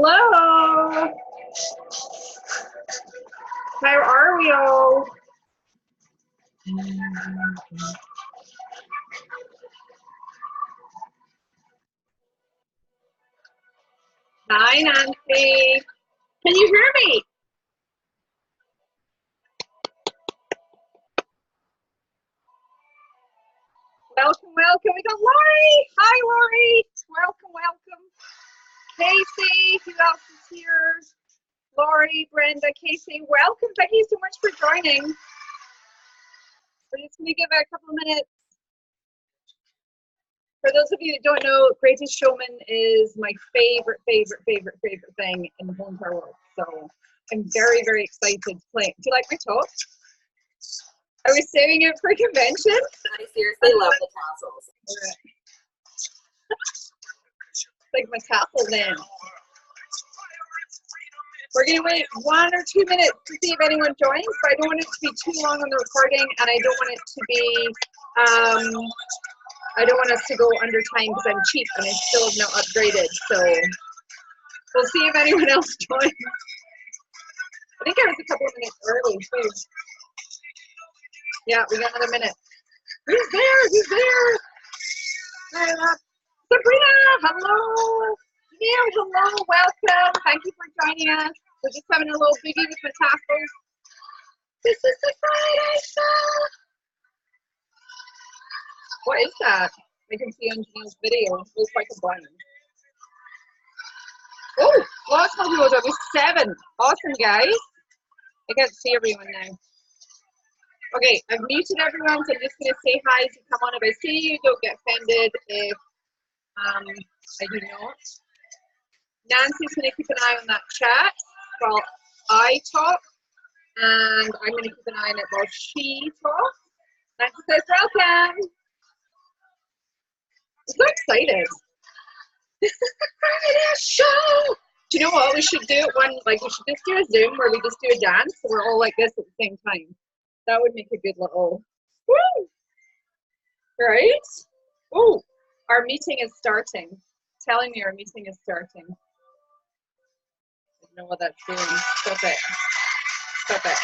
Hello. How are we all? Hi, Nancy. Can you hear me? Welcome, welcome. We got Lori. Hi, Lori. Welcome, welcome. Casey, who else is here? Lori, Brenda, Casey, welcome. Thank you so much for joining. We're just going to give it a couple of minutes. For those of you that don't know, Greatest Showman is my favorite thing in the whole entire world. So I'm very, very excited to play. Do you like my talk? Are we saving it for convention? I seriously love the tassels. Like my tassel then. We're going to wait 1 or 2 minutes to see if anyone joins, but I don't want it to be too long on the recording, and I don't want it to be, I don't want us to go under time because I'm cheap and I still have not upgraded, so we'll see if anyone else joins. I think I was a couple of minutes early too. Yeah, we got another minute. Who's there? Who's there? Sabrina, hello. Neil, hello, welcome. Thank you for joining us. We're just having a little biggie with the tassels. This is the Friday show. What is that? I can see on Janelle's video. It looks like a bun. Oh, lots more people. It was 7. Awesome, guys. I can't see everyone now. Okay, I've muted everyone, so I'm just going to say hi as you come on. If I see you, don't get offended if I do not. Nancy's going to keep an eye on that chat while I talk, and I'm going to keep an eye on it while she talks. Nancy says, welcome. I'm so excited. This is the Friday show. Do you know what? We should do it one, like we should just do a Zoom where we just do a dance so we're all like this at the same time. That would make a good little, woo! Right? Oh, our meeting is starting. Telling me our meeting is starting. I don't know what that's doing. Stop it. Stop it.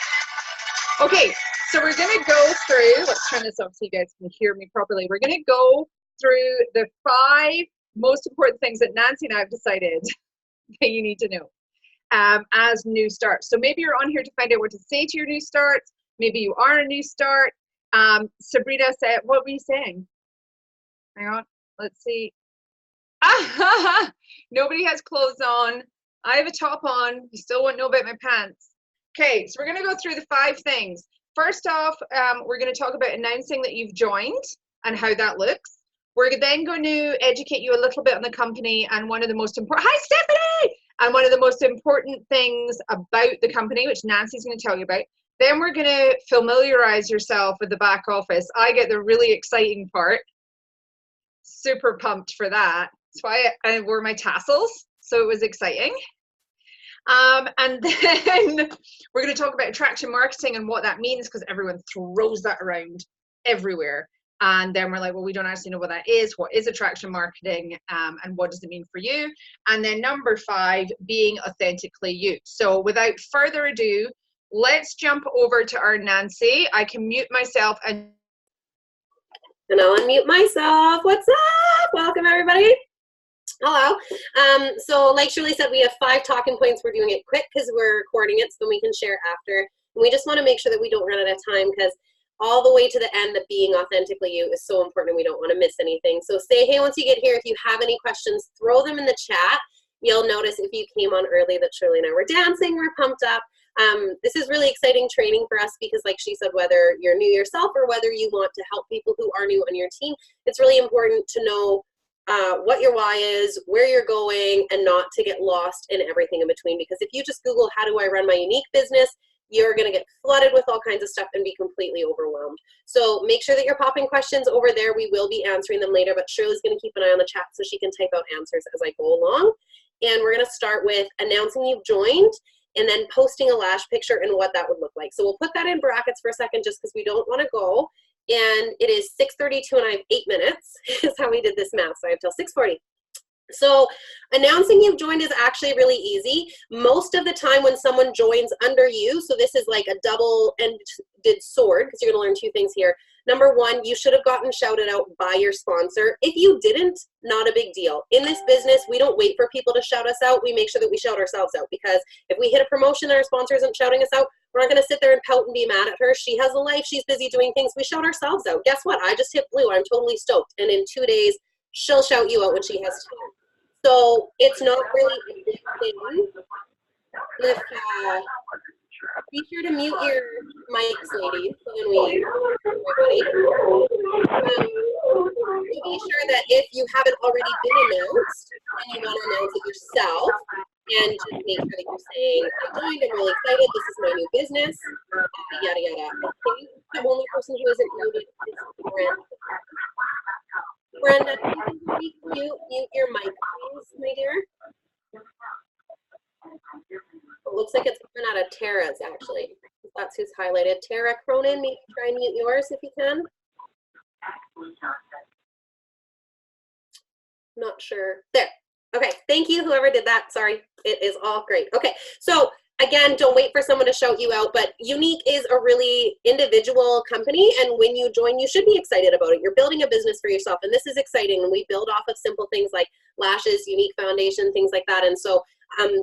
Okay, so we're gonna go through, let's turn this off so you guys can hear me properly. We're gonna go through the 5 most important things that Nancy and I have decided that you need to know as new starts. So maybe you're on here to find out what to say to your new starts. Maybe you are a new start. Sabrina said, what were you saying? Hang on, let's see. Nobody has clothes on. I have a top on. You still won't know about my pants. Okay, so we're gonna go through the 5 things. First off, we're gonna talk about announcing that you've joined and how that looks. We're then going to educate you a little bit on the company and one of the most important, hi Stephanie! And one of the most important things about the company, which Nancy's gonna tell you about. Then we're gonna familiarize yourself with the back office. I get the really exciting part. Super pumped for that. That's why I wore my tassels, so it was exciting. And then we're going to talk about attraction marketing and what that means, because everyone throws that around everywhere. And then we're like, well, we don't actually know what that is. What is attraction marketing, and what does it mean for you? And then number 5, being authentically you. So without further ado, let's jump over to our Nancy. I can mute myself and I'll unmute myself. What's up? Welcome, everybody. Hello. So like Shirley said, we have 5 talking points. We're doing it quick because we're recording it so we can share after. And we just want to make sure that we don't run out of time, because all the way to the end, that being authentically you is so important. We don't want to miss anything. So say hey once you get here. If you have any questions, throw them in the chat. You'll notice if you came on early that Shirley and I were dancing. We're pumped up. This is really exciting training for us because, like she said, whether you're new yourself or whether you want to help people who are new on your team, it's really important to know what your why is, where you're going, and not to get lost in everything in between. Because if you just Google, how do I run my unique business, you're going to get flooded with all kinds of stuff and be completely overwhelmed. So make sure that you're popping questions over there. We will be answering them later, but Shirley's going to keep an eye on the chat so she can type out answers as I go along. And we're going to start with announcing you've joined, and then posting a lash picture and what that would look like. So we'll put that in brackets for a second just because we don't want to go. And it is 6:32 and I have 8 minutes is how we did this math. So I have till 6:40. So announcing you've joined is actually really easy. Most of the time when someone joins under you, so this is like a double-ended sword, because you're going to learn two things here. Number one, you should have gotten shouted out by your sponsor. If you didn't, not a big deal. In this business, we don't wait for people to shout us out. We make sure that we shout ourselves out, because if we hit a promotion and our sponsor isn't shouting us out, we're not going to sit there and pout and be mad at her. She has a life. She's busy doing things. We shout ourselves out. Guess what? I just hit blue. I'm totally stoked. And in 2 days, she'll shout you out when she has time. So it's not really a big thing. If, be sure to mute your mics, ladies, when we everybody. Be sure that if you haven't already been announced, and you want to announce it yourself, and just make sure that you're saying, I joined, I'm really excited, this is my new business, yada, yada. I think the only person who isn't muted is Brenda. Brenda, can you mute your mic, please, my dear? It looks like it's coming out of Tara's, actually. That's who's highlighted. Tara Cronin, maybe try and mute yours if you can. Not sure. There. Okay, thank you, whoever did that. Sorry, it is all great. Okay, so again, don't wait for someone to shout you out, but Unique is a really individual company, and when you join, you should be excited about it. You're building a business for yourself, and this is exciting, and we build off of simple things like lashes, Unique Foundation, things like that, and so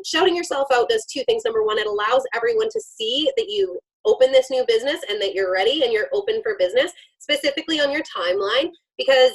shouting yourself out does two things. Number one, it allows everyone to see that you open this new business and that you're ready and you're open for business, specifically on your timeline. Because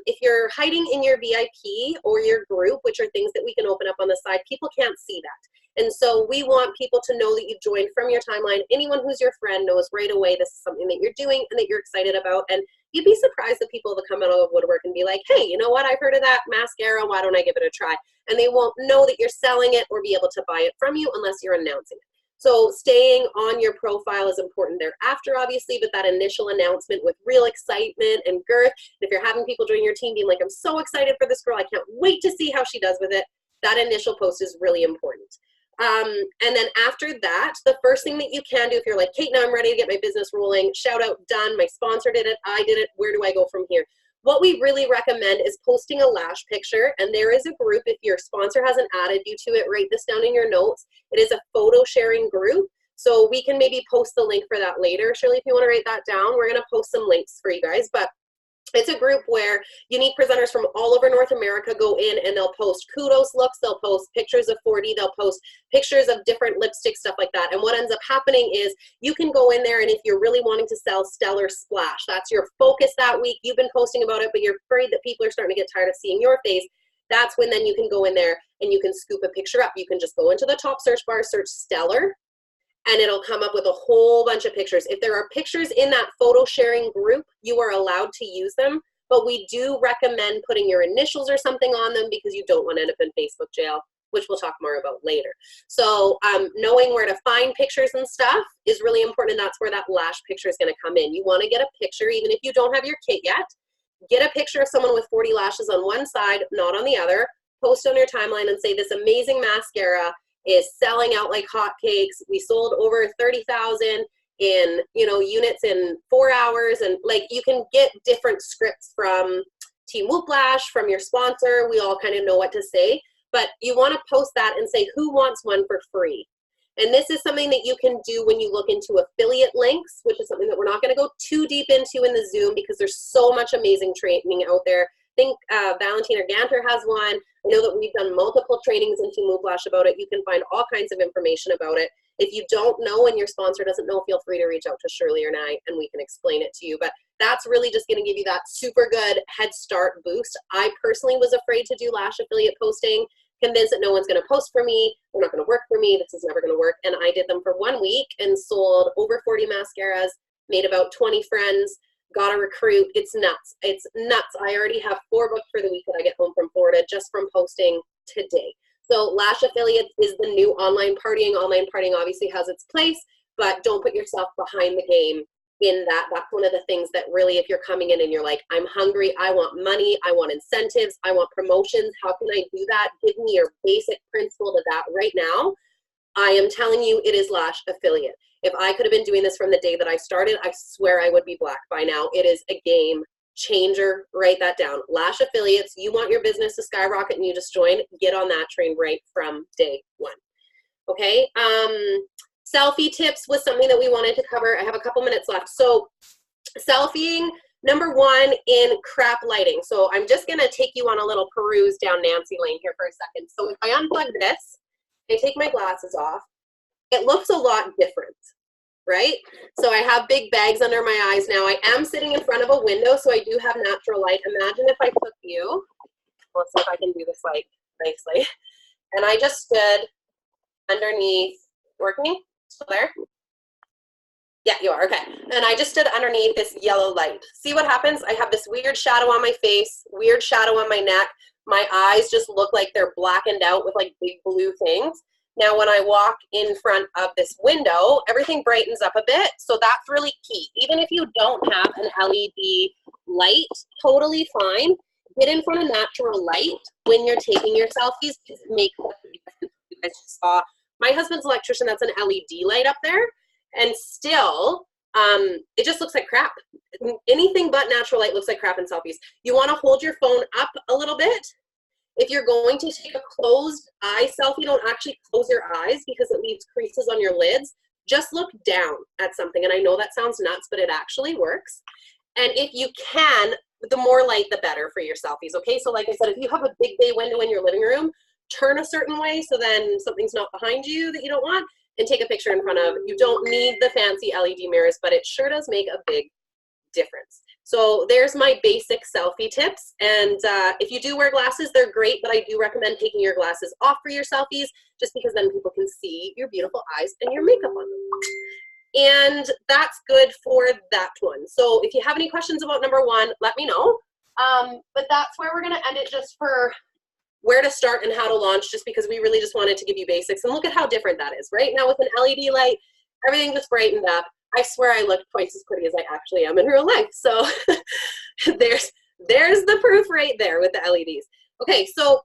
if you're hiding in your VIP or your group, which are things that we can open up on the side, people can't see that. And so we want people to know that you've joined from your timeline. Anyone who's your friend knows right away this is something that you're doing and that you're excited about. And you'd be surprised the people that come out of the woodwork and be like, hey, you know what? I've heard of that mascara. Why don't I give it a try? And they won't know that you're selling it or be able to buy it from you unless you're announcing it. So staying on your profile is important thereafter, obviously, but that initial announcement with real excitement and girth, and if you're having people join your team being like, I'm so excited for this girl, I can't wait to see how she does with it, that initial post is really important. And then after that, the first thing that you can do if you're like, Kate, now I'm ready to get my business rolling, shout out, done, my sponsor did it, I did it, where do I go from here? What we really recommend is posting a lash picture, and there is a group, if your sponsor hasn't added you to it, write this down in your notes. It is a photo sharing group, so we can maybe post the link for that later. Shirley, if you want to write that down, we're going to post some links for you guys, but it's a group where unique presenters from all over North America go in and they'll post kudos looks, they'll post pictures of 4D, they'll post pictures of different lipstick, stuff like that. And what ends up happening is you can go in there, and if you're really wanting to sell Stellar Splash, that's your focus that week, you've been posting about it, but you're afraid that people are starting to get tired of seeing your face, that's when then you can go in there and you can scoop a picture up. You can just go into the top search bar, search Stellar, and it'll come up with a whole bunch of pictures. If there are pictures in that photo sharing group, you are allowed to use them, but we do recommend putting your initials or something on them because you don't want to end up in Facebook jail, which we'll talk more about later. So knowing where to find pictures and stuff is really important, and that's where that lash picture is going to come in. You want to get a picture, even if you don't have your kit yet, get a picture of someone with 40 lashes on one side, not on the other, post on your timeline and say, this amazing mascara is selling out like hotcakes. We sold over 30,000 in units in 4 hours, and like you can get different scripts from Team Whooplash, from your sponsor. We all kind of know what to say, but you want to post that and say who wants one for free. And this is something that you can do when you look into affiliate links, which is something that we're not going to go too deep into in the Zoom because there's so much amazing training out there. I think Valentina Ganter has one. I know that we've done multiple trainings in Team Whooplash about it. You can find all kinds of information about it. If you don't know and your sponsor doesn't know, feel free to reach out to Shirley or I, and we can explain it to you. But that's really just going to give you that super good head start boost. I personally was afraid to do lash affiliate posting, convinced that no one's going to post for me, they're not going to work for me, this is never going to work. And I did them for 1 week and sold over 40 mascaras, made about 20 friends, got a recruit. It's nuts. It's nuts. I already have 4 booked for the week when I get home from Florida just from posting today. So lash affiliates is the new online partying. Online partying obviously has its place, but don't put yourself behind the game in that. That's one of the things that really, if you're coming in and you're like, I'm hungry, I want money, I want incentives, I want promotions, how can I do that? Give me your basic principle to that right now. I am telling you, it is lash affiliate. If I could have been doing this from the day that I started, I swear I would be black by now. It is a game changer. Write that down. Lash affiliates, you want your business to skyrocket and you just join, get on that train right from day one. Okay, selfie tips was something that we wanted to cover. I have a couple minutes left. So selfieing, number one, in crap lighting. So I'm just gonna take you on a little peruse down Nancy Lane here for a second. So if I unplug this, I take my glasses off, it looks a lot different, right? So I have big bags under my eyes now. I am sitting in front of a window, so I do have natural light. Imagine if I took you, let's see if I can do this like nicely, and I just stood underneath, working, still there? Yeah, you are, okay. And I just stood underneath this yellow light. See what happens? I have this weird shadow on my face, weird shadow on my neck. My eyes just look like they're blackened out with like big blue things. Now, when I walk in front of this window, everything brightens up a bit. So that's really key. Even if you don't have an LED light, totally fine. Get in front of natural light when you're taking your selfies to make what you guys just saw. My husband's electrician, that's an LED light up there. And still, it just looks like crap. Anything but natural light looks like crap in selfies. You want to hold your phone up a little bit. If you're going to take a closed eye selfie, don't actually close your eyes because it leaves creases on your lids. Just look down at something. And I know that sounds nuts, but it actually works. And if you can, the more light, the better for your selfies, okay? So like I said, if you have a big bay window in your living room, turn a certain way so then something's not behind you that you don't want, and take a picture in front of. You don't need the fancy LED mirrors, but it sure does make a big difference. So there's my basic selfie tips. And if you do wear glasses, they're great, but I do recommend taking your glasses off for your selfies just because then people can see your beautiful eyes and your makeup on them. And that's good for that one. So if you have any questions about number one, let me know. But that's where we're gonna end it, just for where to start and how to launch, just because we really just wanted to give you basics. And look at how different that is. Right now with an LED light, everything just brightened up. I swear I look twice as pretty as I actually am in real life. So there's the proof right there with the LEDs. Okay, so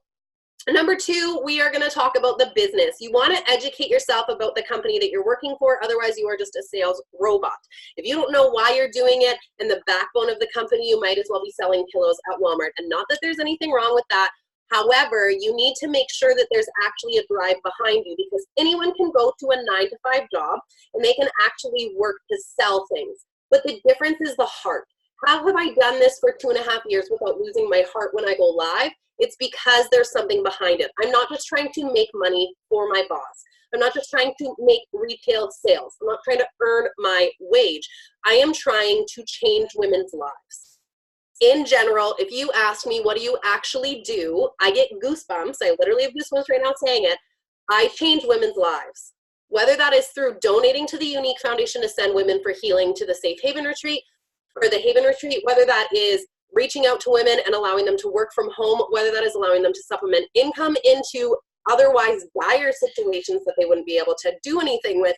number two, we are going to talk about the business. You want to educate yourself about the company that you're working for. Otherwise, you are just a sales robot. If you don't know why you're doing it and the backbone of the company, you might as well be selling pillows at Walmart. And not that there's anything wrong with that. However, you need to make sure that there's actually a drive behind you, because anyone can go to a 9-to-5 job and they can actually work to sell things. But the difference is the heart. How have I done this for 2.5 years without losing my heart when I go live? It's because there's something behind it. I'm not just trying to make money for my boss. I'm not just trying to make retail sales. I'm not trying to earn my wage. I am trying to change women's lives. In general, if you ask me, what do you actually do? I get goosebumps. I literally have goosebumps right now saying it. I change women's lives. Whether that is through donating to the Unique Foundation to send women for healing to the Safe Haven Retreat, or the Haven Retreat, whether that is reaching out to women and allowing them to work from home, whether that is allowing them to supplement income into otherwise dire situations that they wouldn't be able to do anything with.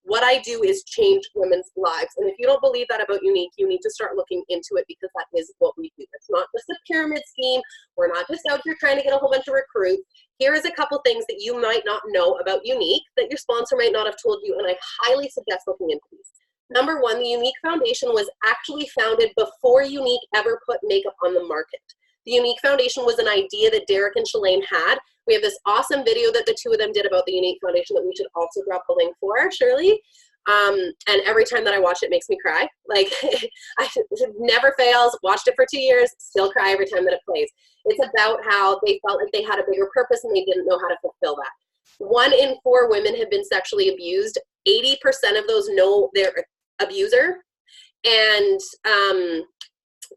What I do is change women's lives. And if you don't believe that about Unique, you need to start looking into it, because that is what we do. It's not just a pyramid scheme. We're not just out here trying to get a whole bunch of recruits. Here is a couple things that you might not know about Unique that your sponsor might not have told you, and I highly suggest looking into these. Number one, the Unique Foundation was actually founded before Unique ever put makeup on the market. The Unique Foundation was an idea that Derek and Shirley had. We have this awesome video that the two of them did about the Unique Foundation that we should also drop the link for, Shirley. And every time that I watch it, makes me cry. Like, it never fails. Watched it for 2 years, still cry every time that it plays. It's about how they felt like they had a bigger purpose and they didn't know how to fulfill that. 1 in 4 women have been sexually abused. 80% of those know their abuser. And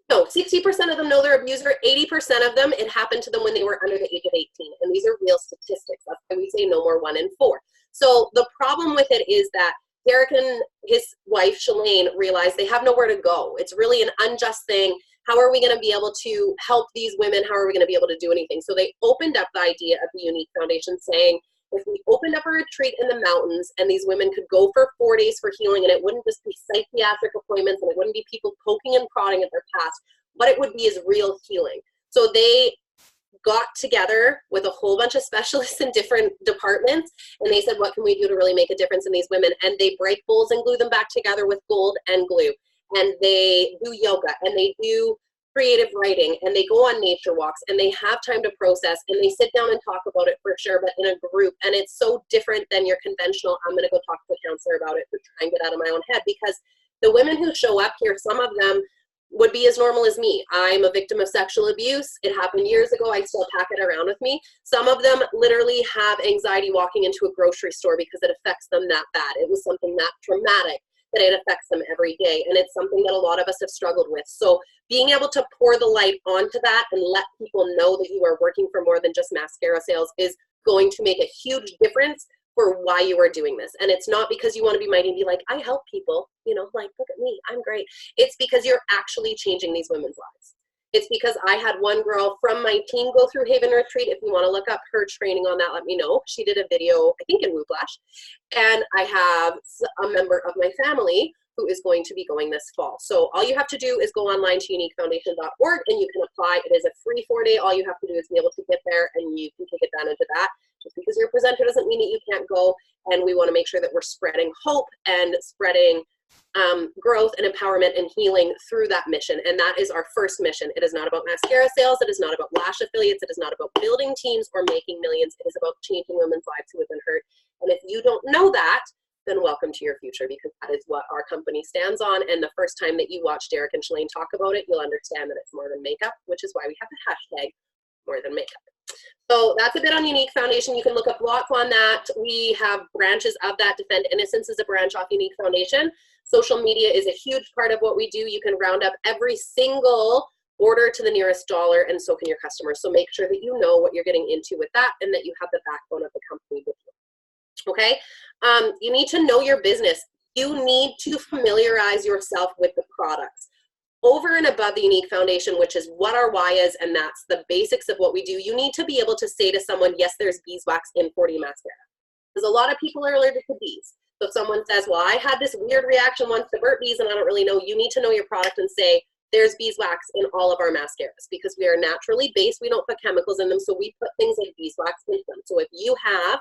no, 60% of them know their abuser. 80% of them, it happened to them when they were under the age of 18. And these are real statistics. That's why we say no more 1 in 4. So the problem with it is that Derek and his wife, Shalane, realized they have nowhere to go. It's really an unjust thing. How are we going to be able to help these women? How are we going to be able to do anything? So they opened up the idea of the Unique Foundation, saying, if we opened up a retreat in the mountains and these women could go for 4 days for healing, and it wouldn't just be psychiatric appointments and it wouldn't be people poking and prodding at their past, what it would be is real healing. So they got together with a whole bunch of specialists in different departments, and they said, what can we do to really make a difference in these women? And they break bowls and glue them back together with gold and glue. And they do yoga, and they do creative writing, and they go on nature walks, and they have time to process, and they sit down and talk about it for sure, but in a group. And it's so different than your conventional, I'm going to go talk to a counselor about it to try and get out of my own head, because the women who show up here, some of them would be as normal as me. I'm a victim of sexual abuse. It happened years ago. I still pack it around with me. Some of them literally have anxiety walking into a grocery store because it affects them that bad. It was something that traumatic that it affects them every day. And it's something that a lot of us have struggled with. So being able to pour the light onto that and let people know that you are working for more than just mascara sales is going to make a huge difference for why you are doing this. And it's not because you want to be mighty and be like, I help people, you know, like, look at me, I'm great. It's because you're actually changing these women's lives. It's because I had one girl from my team go through Haven Retreat. If you want to look up her training on that, let me know. She did a video, I think in Whoplash. And I have a member of my family who is going to be going this fall. So all you have to do is go online to uniquefoundation.org and you can apply. It is a free 4-day. All you have to do is be able to get there and you can take advantage of that. Just because you're a presenter doesn't mean that you can't go. And we want to make sure that we're spreading hope and spreading growth and empowerment and healing through that mission. And that is our first mission. It is not about mascara sales. It is not about lash affiliates. It is not about building teams or making millions. It is about changing women's lives who have been hurt. And if you don't know that, then welcome to your future, because that is what our company stands on. And the first time that you watch Derek and Shirley talk about it, you'll understand that it's more than makeup, which is why we have the hashtag more than makeup. So that's a bit on Unique Foundation. You can look up lots on that. We have branches of that. Defend Innocence is a branch off Unique Foundation. Social media is a huge part of what we do. You can round up every single order to the nearest dollar, and so can your customers. So make sure that you know what you're getting into with that and that you have the backbone of the company with you. Okay? You need to know your business. You need to familiarize yourself with the products. Over and above the Unique Foundation, which is what our why is, and that's the basics of what we do, you need to be able to say to someone, yes, there's beeswax in 4D mascara. Because a lot of people are allergic to bees. So if someone says, well, I had this weird reaction once to burnt bees and I don't really know, you need to know your product and say, there's beeswax in all of our mascaras, because we are naturally based. We don't put chemicals in them, so we put things like beeswax into them. So if you have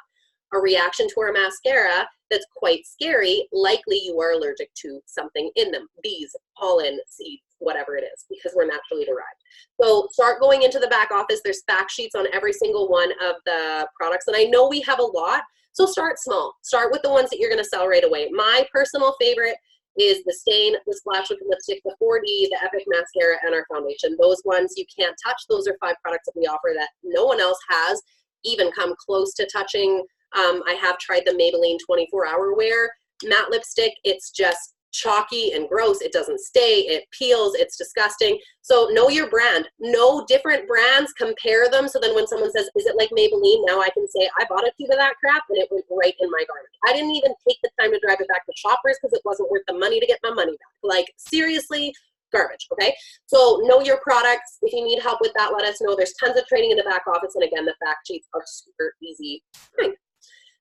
a reaction to our mascara that's quite scary, likely you are allergic to something in them, bees, pollen, seeds, whatever it is, because we're naturally derived. So start going into the back office. There's fact sheets on every single one of the products. And I know we have a lot, so start small. Start with the ones that you're going to sell right away. My personal favorite is the Stain, the Splash Liquid Lipstick, the 4D, the Epic Mascara, and our foundation. Those ones you can't touch. Those are 5 products that we offer that no one else has even come close to touching. I have tried the Maybelline 24-hour wear matte lipstick. It's just chalky and gross. It doesn't stay. It peels. It's disgusting. So know your brand. Know different brands. Compare them. So then when someone says, is it like Maybelline? Now I can say, I bought a tube of that crap and it went right in my garbage. I didn't even take the time to drive it back to Shoppers because it wasn't worth the money to get my money back. Like, seriously, garbage, okay? So know your products. If you need help with that, let us know. There's tons of training in the back office. And again, the fact sheets are super easy.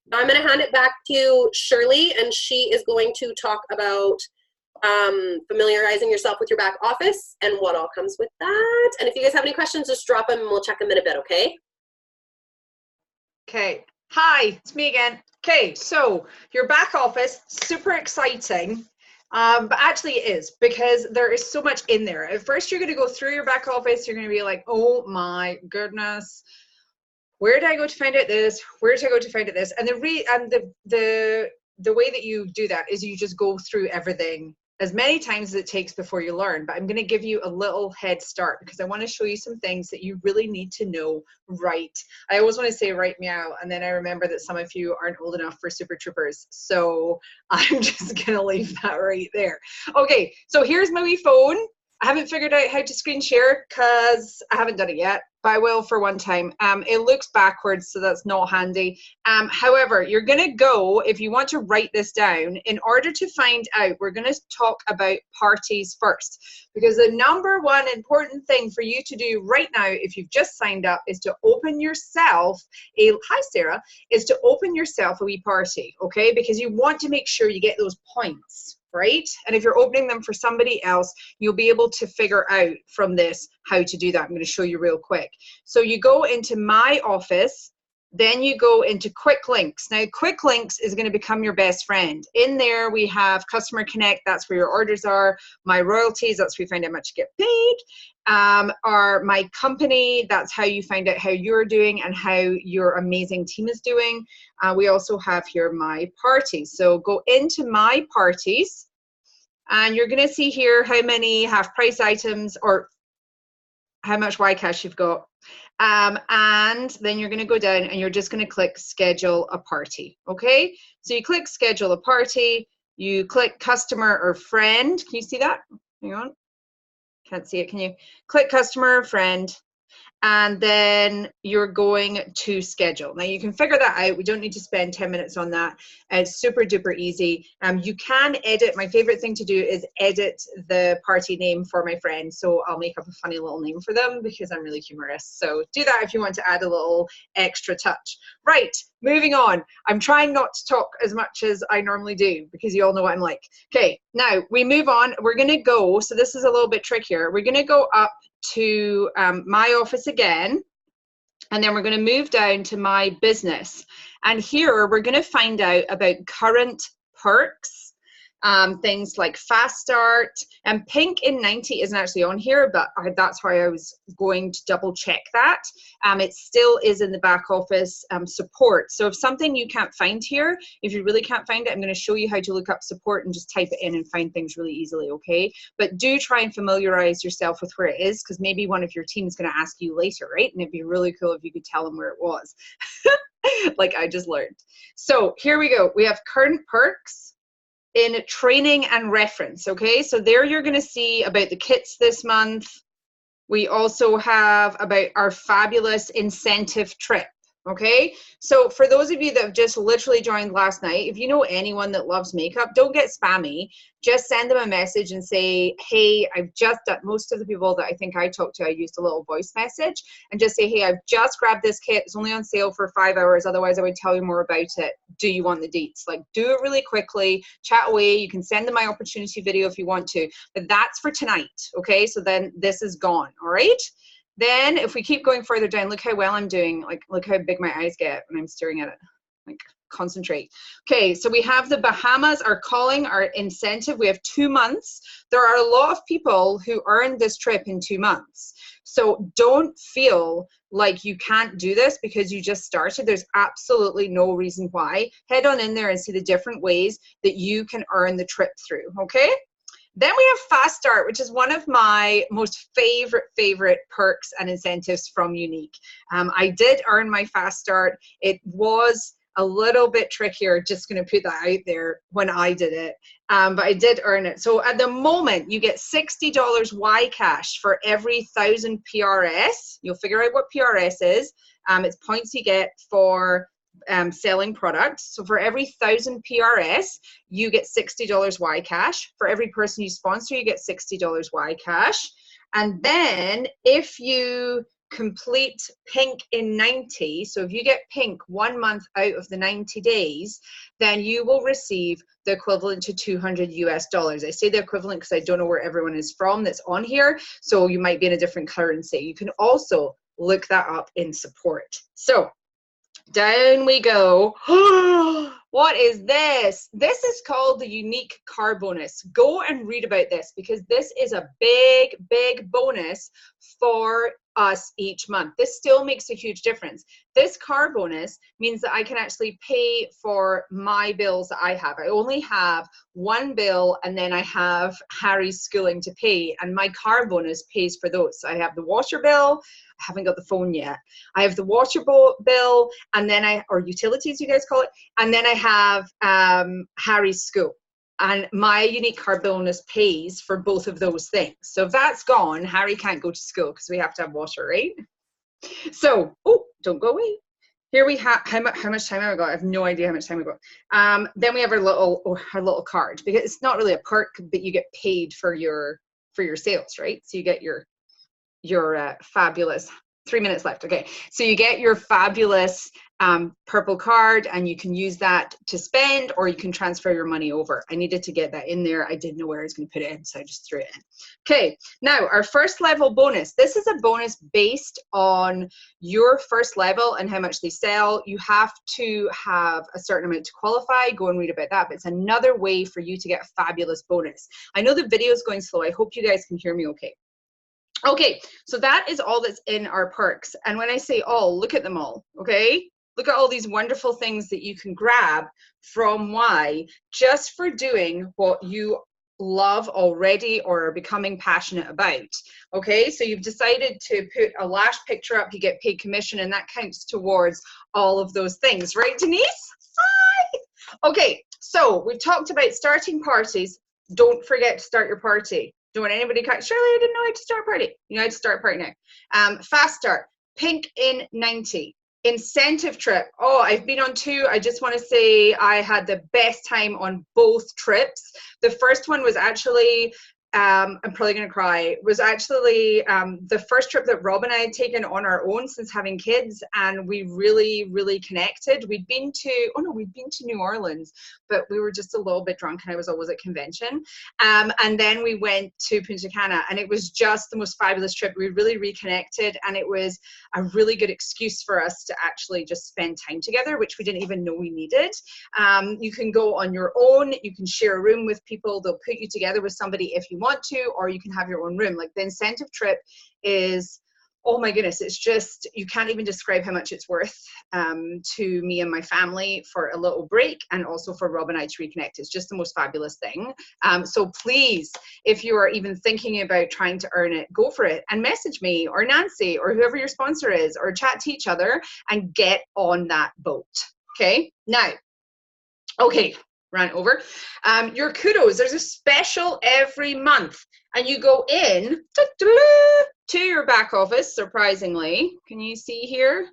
Now I'm going to hand it back to Shirley, and she is going to talk about familiarizing yourself with your back office and what all comes with that. And if you guys have any questions, just drop them and we'll check them in a bit, okay? Okay. Hi, it's me again. Okay, so your back office, super exciting. But actually it is, because there is so much in there. At first you're going to go through your back office, you're going to be like, oh my goodness, where did I go to find out this? Where did I go to find out this? And the way that you do that is you just go through everything as many times as it takes before you learn. But I'm going to give you a little head start because I want to show you some things that you really need to know right. I always want to say right meow, and then I remember that some of you aren't old enough for Super Troopers. So I'm just going to leave that right there. Okay, so here's my wee phone. I haven't figured out how to screen share because I haven't done it yet, but I will for one time. It looks backwards, so that's not handy. However, you're going to go, if you want to write this down, in order to find out, we're going to talk about parties first. Because the number one important thing for you to do right now, if you've just signed up, is to open yourself hi Sarah, is to open yourself a wee party, okay? Because you want to make sure you get those points, right? And if you're opening them for somebody else, you'll be able to figure out from this how to do that. I'm going to show you real quick. So you go into My Office, Then you go into quick links. Now, quick links is going to become your best friend. In there, we have Customer Connect. That's where your orders are. My royalties, that's where you find out how much you get paid. Or my company, that's how you find out how you're doing and how your amazing team is doing. We also have here my parties. So go into my parties, and you're going to see here how many half price items or how much Ycash you've got. And then you're going to go down and you're just going to click schedule a party. Okay, so you click schedule a party, you click customer or friend. Can you see that? Hang on, can't see it. Can you click customer or friend? And then you're going to schedule. Now you can figure that out. We don't need to spend 10 minutes on that. It's super duper easy. You can edit. My favorite thing to do is edit the party name for my friends. So I'll make up a funny little name for them because I'm really humorous. So do that if you want to add a little extra touch. Right, moving on. I'm trying not to talk as much as I normally do because you all know what I'm like. Okay, now we move on. We're going to go, so this is a little bit trickier. We're going to go up to my office again, and then we're going to move down to my business, and here we're going to find out about current perks, things like fast start, and pink in 90 isn't actually on here, but that's why I was going to double check that. It still is in the back office support. So if something you can't find here, if you really can't find it, I'm going to show you how to look up support and just type it in and find things really easily, okay? But do try and familiarize yourself with where it is, because maybe one of your team is going to ask you later, right? And it'd be really cool if you could tell them where it was. Like I just learned. So here we go. We have current perks in training and reference, okay? So there you're gonna see about the kits this month. We also have about our fabulous incentive trip, okay? So for those of you that have just literally joined last night, if you know anyone that loves makeup, don't get spammy. Just send them a message and say, hey, I've just done, most of the people that I think I talked to, I used a little voice message, and just say, hey, I've just grabbed this kit. It's only on sale for 5 hours. Otherwise, I would tell you more about it. Do you want the deets? Like, do it really quickly, chat away. You can send them my opportunity video if you want to, but that's for tonight, okay? So then this is gone, all right? Then if we keep going further down, look how well I'm doing. Like, look how big my eyes get when I'm staring at it. Like, concentrate. Okay, so we have the Bahamas, our calling, our incentive. We have 2 months. There are a lot of people who earn this trip in 2 months. So don't feel like you can't do this because you just started. There's absolutely no reason why. Head on in there and see the different ways that you can earn the trip through, okay? Then we have Fast Start, which is one of my most favorite perks and incentives from Unique. I did earn my Fast Start. It was a little bit trickier, just going to put that out there, when I did it, but I did earn it. So at the moment, you get $60 Ycash for every 1,000 PRS. You'll figure out what PRS is. It's points you get for selling products. So for every 1,000 PRS, you get $60 Ycash. For every person you sponsor, you get $60 Ycash. And then if you complete pink in 90, so if you get pink 1 month out of the 90 days, then you will receive the equivalent to $200 US. I say the equivalent because I don't know where everyone is from that's on here, so you might be in a different currency. You can also look that up in support. So down we go. What is this? This is called the Unique Car Bonus. Go and read about this because this is a big bonus for us each month. This still makes a huge difference. This car bonus means that I can actually pay for my bills that I have. I only have one bill, and then I have Harry's schooling to pay, and my car bonus pays for those. So I have the water bill. I haven't got the phone yet. I have the water bill, and then or utilities, you guys call it, and then I have Harry's school. And my Unique Car Bonus pays for both of those things. So if that's gone, Harry can't go to school because we have to have water, right? So, oh, don't go away. Here we have, how much time have I got? I have no idea how much time we got. Then we have our little card, because it's not really a perk, but you get paid for your sales, right? So you get your fabulous 3 minutes left. Okay, so you get your fabulous purple card, and you can use that to spend, or you can transfer your money over. I needed to get that in there. I didn't know where I was going to put it in, so I just threw it in. Okay, now our first level bonus. This is a bonus based on your first level and how much they sell. You have to have a certain amount to qualify. Go and read about that, but it's another way for you to get a fabulous bonus. I know the video is going slow. I hope you guys can hear me okay. Okay, so that is all that's in our perks. And when I say all, look at them all, okay? Look at all these wonderful things that you can grab from Y just for doing what you love already or are becoming passionate about. Okay, so you've decided to put a lash picture up, you get paid commission, and that counts towards all of those things, right, Denise? Hi! Okay, so we've talked about starting parties. Don't forget to start your party. Don't want anybody to Shirley, I didn't know how to start a party. You know how to start a party now. Fast start, pink in 90. Incentive trip. Oh, I've been on 2. I just want to say I had the best time on both trips. The first one was actually, I'm probably going to cry, was actually the first trip that Rob and I had taken on our own since having kids, and we really, really connected. We'd been to, we'd been to New Orleans, but we were just a little bit drunk and I was always at convention. And then we went to Punta Cana, and it was just the most fabulous trip. We really reconnected, and it was a really good excuse for us to actually just spend time together, which we didn't even know we needed. You can go on your own, you can share a room with people, they'll put you together with somebody if you want to, or you can have your own room. Like the incentive trip is, oh my goodness, it's just, you can't even describe how much it's worth to me and my family for a little break, and also for Rob and I to reconnect. It's just the most fabulous thing. So please, if you are even thinking about trying to earn it, go for it and message me or Nancy or whoever your sponsor is, or chat to each other and get on that boat. Okay, now, okay, ran over. Your kudos, there's a special every month, and you go in to your back office, surprisingly. Can you see here?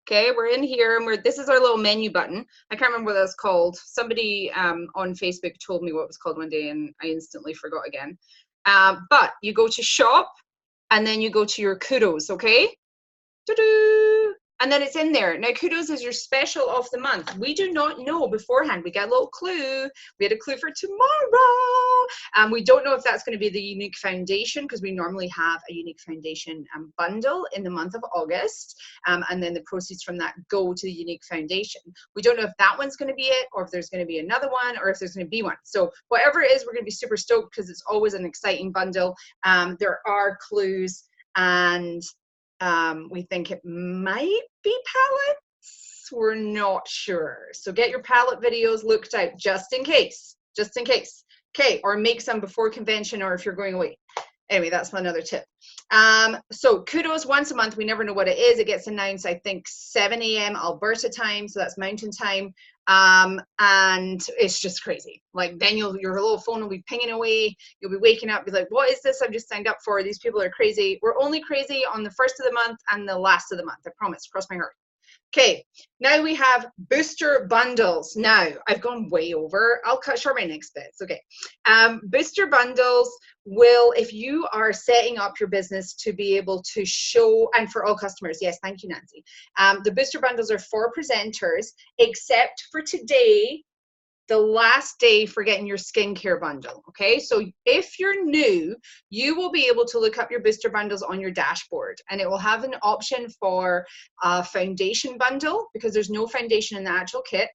Okay, we're in here, and this is our little menu button. I can't remember what that's called. Somebody on Facebook told me what it was called one day, and I instantly forgot again. But you go to shop, and then you go to your kudos, okay? And then it's in there. Now, kudos is your special of the month. We do not know beforehand. We got a little clue. We had a clue for tomorrow. We don't know if that's going to be the unique foundation, because we normally have a unique foundation bundle in the month of August. And then the proceeds from that go to the unique foundation. We don't know if that one's going to be it, or if there's going to be another one, or if there's going to be one. So whatever it is, we're going to be super stoked, because it's always an exciting bundle. There are clues, and we think it might be palettes. We're not sure. So get your palette videos looked out just in case, just in case. Okay, or make some before convention, or if you're going away. Anyway, that's another tip. So kudos once a month. We never know what it is. It gets announced, I think, 7 a.m. Alberta time. So that's mountain time. And it's just crazy. Like then your little phone will be pinging away. You'll be waking up, be like, what is this I've just signed up for? These people are crazy. We're only crazy on the first of the month and the last of the month. I promise, cross my heart. Okay, now we have booster bundles. Now, I've gone way over. I'll cut short my next bits. Okay. Booster bundles will, if you are setting up your business to be able to show, and for all customers, yes, thank you, Nancy. The booster bundles are for presenters, except for today, the last day for getting your skincare bundle. Okay, so if you're new, you will be able to look up your booster bundles on your dashboard, and it will have an option for a foundation bundle, because there's no foundation in the actual kit,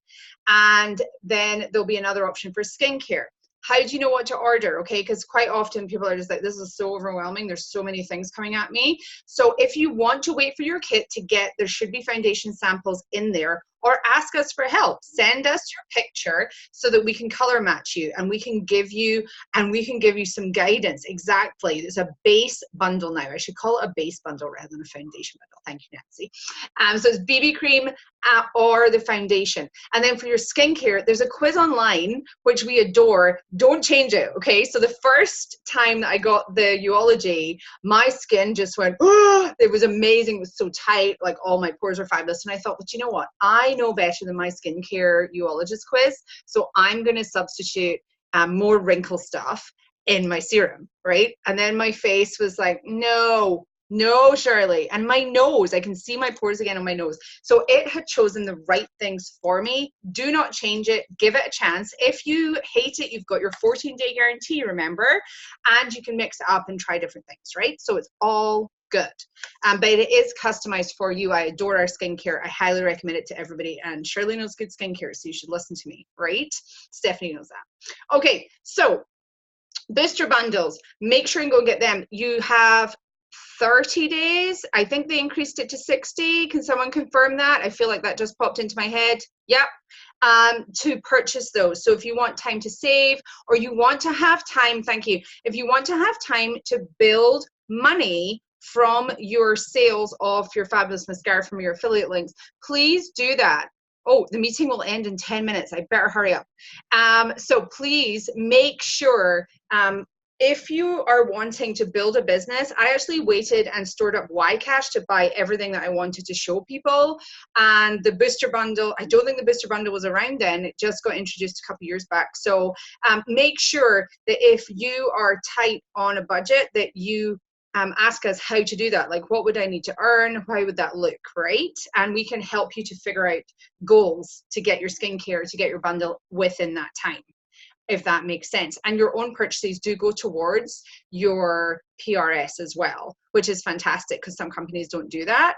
and then there'll be another option for skincare. How do you know what to order? Okay, because quite often people are just like, this is so overwhelming, there's so many things coming at me. So if you want to wait for your kit to get, there should be foundation samples in there, or ask us for help. Send us your picture so that we can color match you, and we can give you some guidance. Exactly. It's a base bundle now. I should call it a base bundle rather than a foundation bundle. Thank you, Nancy. So it's BB cream or the foundation. And then for your skincare, there's a quiz online, which we adore. Don't change it, okay? So the first time that I got the Uology, my skin just went, oh, it was amazing. It was so tight. Like all my pores are fabulous. And I thought, but you know what? I know better than my skincare Uologist quiz. So I'm going to substitute more wrinkle stuff in my serum, right? And then my face was like, no, No, Shirley. And my nose, I can see my pores again on my nose. So it had chosen the right things for me. Do not change it. Give it a chance. If you hate it, you've got your 14-day guarantee, remember? And you can mix it up and try different things, right? So it's all good. But it is customized for you. I adore our skincare. I highly recommend it to everybody. And Shirley knows good skincare, so you should listen to me, right? Stephanie knows that. Okay, so booster bundles, make sure and go get them. You have 30 days. I think they increased it to 60. Can someone confirm that? I feel like that just popped into my head. Yep. To purchase those. So if you want time to save, or you want to have time, thank you. If you want to have time to build money from your sales of your fabulous mascara from your affiliate links, please do that. Oh, the meeting will end in 10 minutes. I better hurry up. So please make sure, if you are wanting to build a business, I actually waited and stored up Ycash to buy everything that I wanted to show people. And the booster bundle, I don't think the booster bundle was around then. It just got introduced a couple years back. So make sure that if you are tight on a budget, that you ask us how to do that. Like, what would I need to earn? How would that look, right? And we can help you to figure out goals to get your skincare, to get your bundle within that time, if that makes sense. And your own purchases do go towards your PRS as well, which is fantastic because some companies don't do that.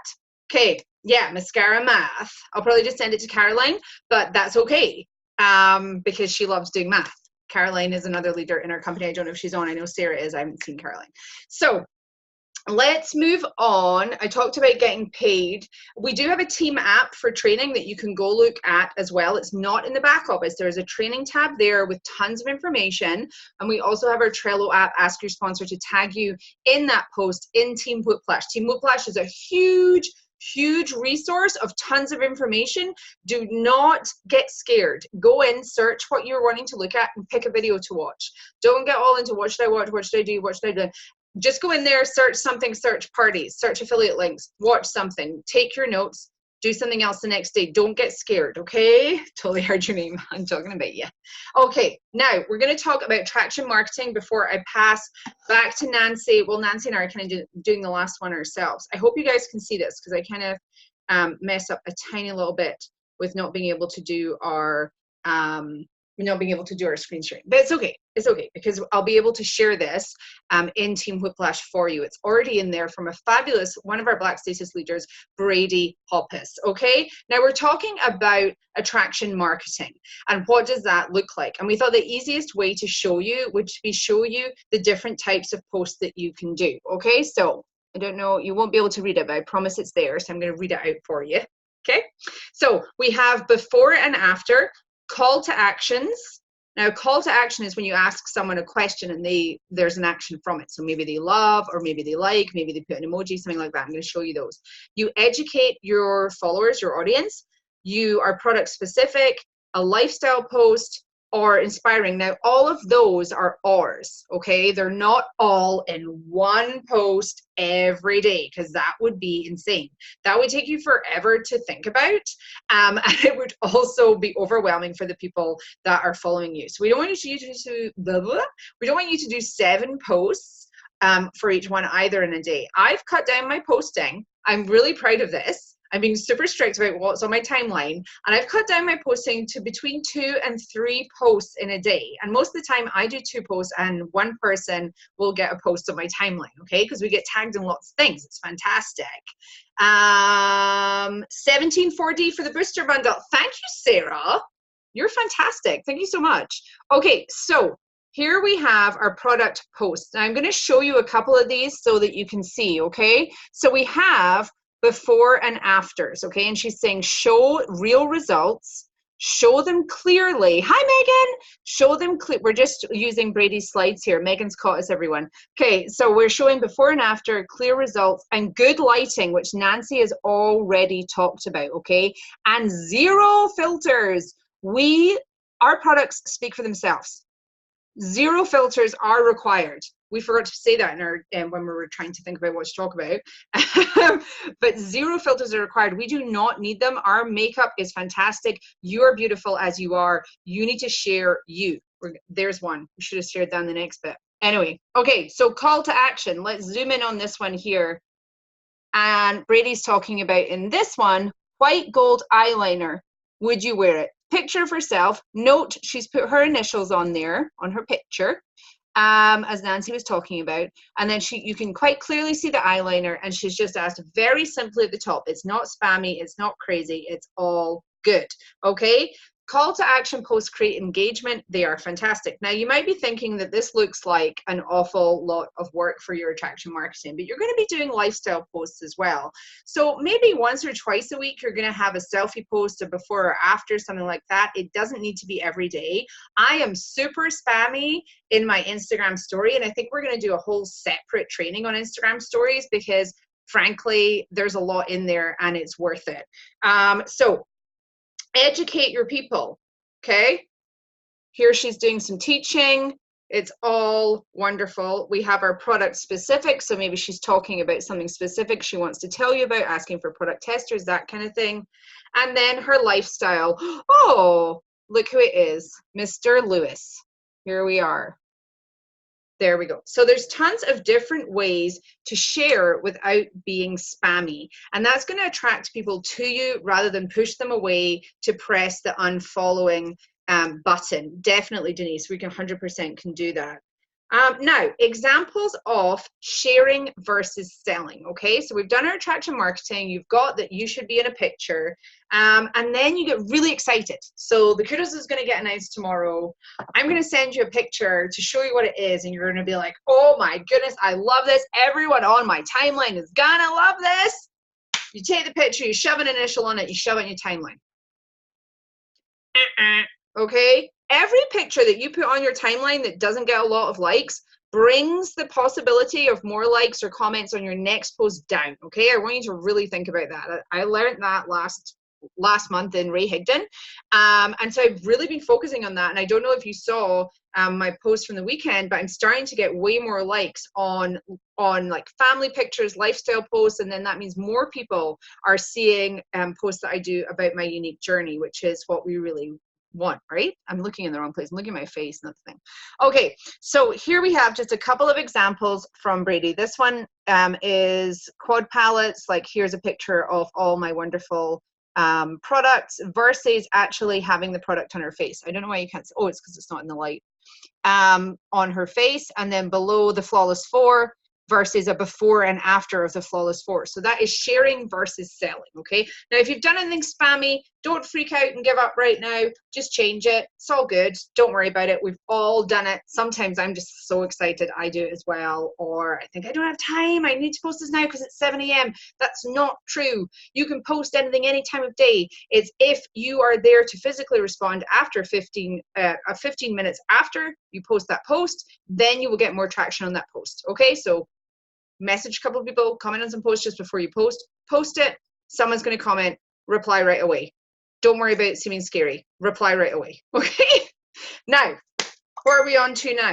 Okay, yeah, mascara math. I'll probably just send it to Caroline, but that's okay because she loves doing math. Caroline is another leader in our company. I don't know if she's on. I know Sarah is. I haven't seen Caroline. So let's move on. I talked about getting paid. We do have a team app for training that you can go look at as well. It's not in the back office. There's a training tab there with tons of information. And we also have our Trello app, ask your sponsor to tag you in that post in Team Whiplash. Team Whiplash is a huge resource of tons of information. Do not get scared. Go in, search what you're wanting to look at, and pick a video to watch. Don't get all into what should I watch, what should I do, what should I do. Just go in there, search something, search parties, search affiliate links, watch something, take your notes, do something else the next day. Don't get scared, okay? Totally heard your name. I'm talking about you. Okay, now we're going to talk about traction marketing before I pass back to Nancy. Well, Nancy and I are kind of doing the last one ourselves. I hope you guys can see this because I kind of mess up a tiny little bit with not being able to do our screen sharing, but it's okay. It's okay because I'll be able to share this in Team Whiplash for you. It's already in there from a fabulous, one of our Black Status leaders, Brady Hoppus. Okay, now we're talking about attraction marketing and what does that look like? And we thought the easiest way to show you would be show you the different types of posts that you can do. Okay, so I don't know, you won't be able to read it, but I promise it's there. So I'm going to read it out for you. Okay, so we have before and after, call to actions. Now, call to action is when you ask someone a question and there's an action from it. So maybe they love, or maybe they like, maybe they put an emoji, something like that. I'm going to show you those. You educate your followers, your audience. You are product specific, a lifestyle post, or inspiring. Now, all of those are ours, okay? They're not all in one post every day because that would be insane. That would take you forever to think about, and it would also be overwhelming for the people that are following you. So we don't want you to do we don't want you to do 7 posts for each one either in a day. I've cut down my posting. I'm really proud of this. I'm being super strict about what's on my timeline, and I've cut down my posting to between 2 and 3 posts in a day. And most of the time I do 2 posts and one person will get a post on my timeline, okay? Because we get tagged in lots of things. It's fantastic. 17.4D for the booster bundle. Thank you, Sarah. You're fantastic. Thank you so much. Okay, so here we have our product posts. Now I'm going to show you a couple of these so that you can see, okay? So we have before and afters, okay? And she's saying show real results, show them clearly. Hi, Megan. Show them clear. We're just using Brady's slides here. Megan's caught us, everyone. Okay, so we're showing before and after, clear results, and good lighting, which Nancy has already talked about, okay? And 0 filters. Our products speak for themselves. 0 filters are required. We forgot to say that in our when we were trying to think about what to talk about. But 0 filters are required. We do not need them. Our makeup is fantastic. You are beautiful as you are. You need to share you. There's one. We should have shared down the next bit. Anyway, okay, so call to action. Let's zoom in on this one here. And Brady's talking about in this one, white gold eyeliner. Would you wear it? Picture of herself. Note she's put her initials on there on her picture, as Nancy was talking about. And then you can quite clearly see the eyeliner, and she's just asked very simply at the top. It's not spammy, it's not crazy, it's all good. Okay. Call to action posts create engagement. They are fantastic. Now, you might be thinking that this looks like an awful lot of work for your attraction marketing, but you're going to be doing lifestyle posts as well. So maybe once or twice a week, you're going to have a selfie post, a before or after, something like that. It doesn't need to be every day. I am super spammy in my Instagram story, and I think we're going to do a whole separate training on Instagram stories because frankly, there's a lot in there and it's worth it. So educate your people. Okay, here she's doing some teaching. It's all wonderful. We have our product specific, so maybe she's talking about something specific she wants to tell you about, asking for product testers, that kind of thing. And then her lifestyle. Oh, look who it is, Mr. Lewis. Here we are. There we go. So there's tons of different ways to share without being spammy. And that's going to attract people to you rather than push them away to press the unfollowing button. Definitely, Denise, we can 100% can do that. Now, examples of sharing versus selling. Okay, so we've done our attraction marketing. You've got that you should be in a picture. And then you get really excited. So the kudos is going to get announced tomorrow. I'm going to send you a picture to show you what it is. And you're going to be like, oh my goodness, I love this. Everyone on my timeline is going to love this. You take the picture, you shove an initial on it, you shove it in your timeline. Okay, every picture that you put on your timeline that doesn't get a lot of likes brings the possibility of more likes or comments on your next post down. Okay, I want you to really think about that. I learned that last month in Ray Higdon, and so I've really been focusing on that. And I don't know if you saw my post from the weekend, but I'm starting to get way more likes on like family pictures, lifestyle posts, and then that means more people are seeing posts that I do about my unique journey, which is what we really want, right? I'm looking in the wrong place. I'm looking at my face, not the thing. Okay, so here we have just a couple of examples from Brady. This one is quad palettes. Like here's a picture of all my wonderful products versus actually having the product on her face. I don't know why you can't see. Oh, it's because it's not in the light. On her face, and then below the Flawless 4 versus a before and after of the Flawless 4. So that is sharing versus selling, okay? Now, if you've done anything spammy, don't freak out and give up right now. Just change it. It's all good. Don't worry about it. We've all done it. Sometimes I'm just so excited I do it as well, or I think I don't have time. I need to post this now because it's 7 a.m. That's not true. You can post anything any time of day. It's if you are there to physically respond after 15 minutes after you post that post, then you will get more traction on that post, okay? So message a couple of people, comment on some posts just before you post it. Someone's going to comment, reply right away. Don't worry about it seeming scary. Reply right away. Okay. Now, what are we on to now?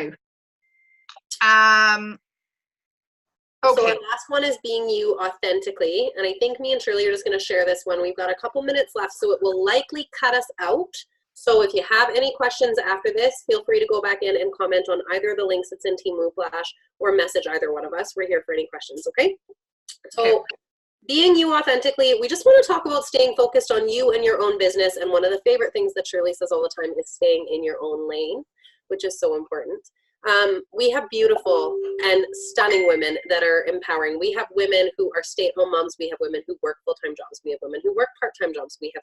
Okay. So our last one is being you authentically. And I think me and Shirley are just going to share this one. We've got a couple minutes left, so it will likely cut us out. So if you have any questions after this, feel free to go back in and comment on either of the links that's in Team Move Flash or message either one of us. We're here for any questions, okay? So being you authentically, we just want to talk about staying focused on you and your own business. And one of the favorite things that Shirley says all the time is staying in your own lane, which is so important. We have beautiful and stunning women that are empowering. We have women who are stay-at-home moms. We have women who work full-time jobs. We have women who work part-time jobs. We have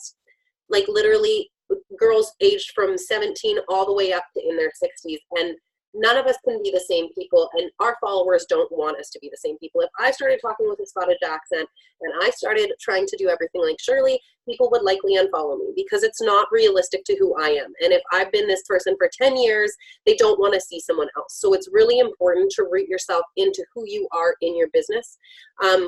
like literally girls aged from 17 all the way up to in their 60s. And none of us can be the same people, and our followers don't want us to be the same people. If I started talking with a Scottish accent and I started trying to do everything like Shirley, people would likely unfollow me because it's not realistic to who I am. And if I've been this person for 10 years, they don't want to see someone else. So it's really important to root yourself into who you are in your business.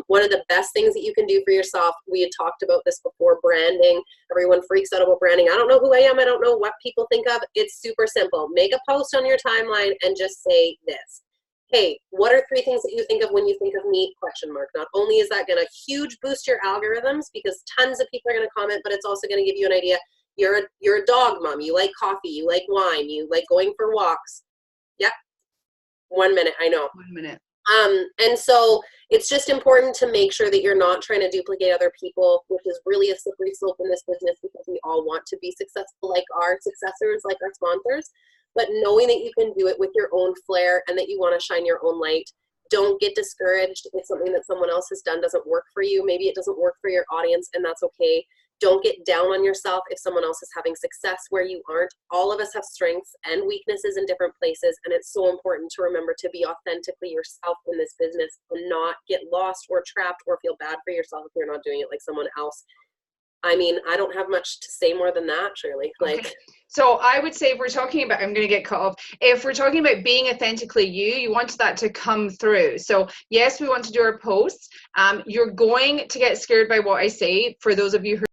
One of the best things that you can do for yourself, we had talked about this before, branding. Everyone freaks out about branding. I don't know who I am. I don't know what people think of. It's super simple. Make a post on your timeline and just say this. Hey, what are 3 things that you think of when you think of me? ? Not only is that going to huge boost your algorithms because tons of people are going to comment, but it's also going to give you an idea. You're a dog mom. You like coffee. You like wine. You like going for walks. Yep. 1 minute. I know. 1 minute. And so it's just important to make sure that you're not trying to duplicate other people, which is really a slippery slope in this business because we all want to be successful like our successors, like our sponsors. But knowing that you can do it with your own flair and that you want to shine your own light. Don't get discouraged if something that someone else has done doesn't work for you. Maybe it doesn't work for your audience, and that's okay. Don't get down on yourself if someone else is having success where you aren't. All of us have strengths and weaknesses in different places, and it's so important to remember to be authentically yourself in this business and not get lost or trapped or feel bad for yourself if you're not doing it like someone else. I mean, I don't have much to say more than that, Shirley. Like, okay. So I would say if we're talking about, I'm going to get cut off. If we're talking about being authentically you want that to come through. So yes, we want to do our posts. You're going to get scared by what I say. For those of you who